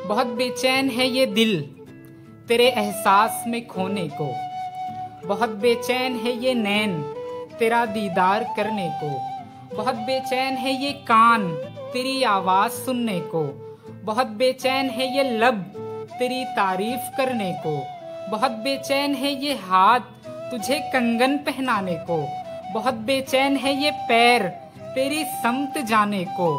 बहुत बेचैन है ये दिल तेरे एहसास में खोने को, बहुत बेचैन है ये नैन तेरा दीदार करने को, बहुत बेचैन है ये कान तेरी आवाज़ सुनने को, बहुत बेचैन है ये लब तेरी तारीफ करने को, बहुत बेचैन है ये हाथ तुझे कंगन पहनाने को, बहुत बेचैन है ये पैर तेरी समत जाने को,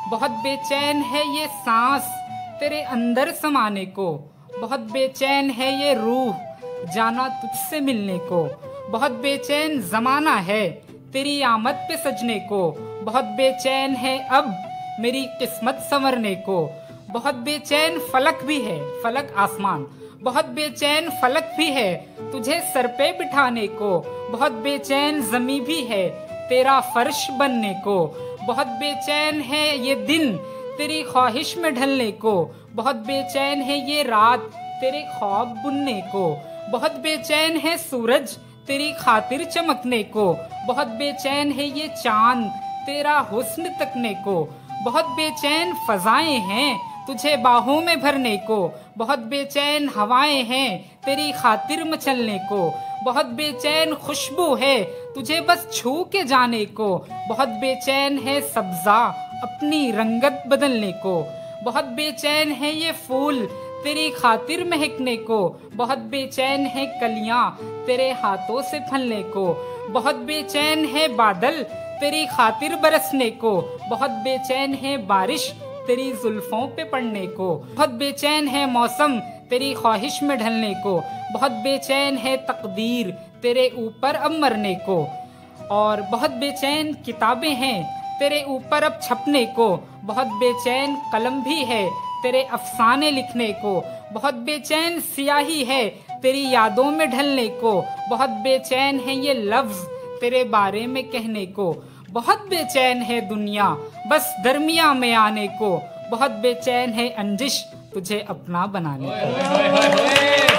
बहुत बेचैन है ये सांस तेरे अंदर समाने को, बहुत बेचैन है ये रूह जाना तुझसे मिलने को, बहुत बेचैन जमाना है तेरी आमद पे सजने को, बहुत बेचैन है अब मेरी किस्मत संवरने को, बहुत बेचैन फलक भी है, फलक आसमान, बहुत बेचैन फलक भी है तुझे सर पे बिठाने को, बहुत बेचैन जमी भी है तेरा फर्श बनने को, बहुत बेचैन है ये दिन तेरी ख्वाहिश में ढलने को, बहुत बेचैन है ये रात तेरे ख्वाब बुनने को, बहुत बेचैन है सूरज तेरी खातिर चमकने को, बहुत बेचैन है ये चांद तेरा हुस्न तकने को, बहुत बेचैन फजाएं हैं तुझे बाहों में भरने को, बहुत बेचैन हवाएं हैं तेरी खातिर मचलने को, बहुत बेचैन खुशबू है तुझे बस छू के जाने को, बहुत बेचैन है सब्जा अपनी रंगत बदलने को, बहुत बेचैन है ये फूल तेरी खातिर महकने को, बहुत बेचैन है कलियां तेरे हाथों से फलने को, बहुत बेचैन है बादल तेरी खातिर बरसने को, बहुत बेचैन है बारिश तेरी जुल्फों पे पड़ने को, बहुत बेचैन है मौसम तेरी ख्वाहिश में ढलने को, बहुत बेचैन है तकदीर तेरे ऊपर अब मरने को, और बहुत बेचैन किताबें हैं तेरे ऊपर अब छपने को, बहुत बेचैन कलम भी है तेरे अफसाने लिखने को, बहुत बेचैन सियाही है तेरी यादों में ढलने को, बहुत बेचैन है ये लफ्ज तेरे बारे में कहने को, बहुत बेचैन है दुनिया बस दरमिया में आने को, बहुत बेचैन है अंजिश तुझे अपना बनाने को।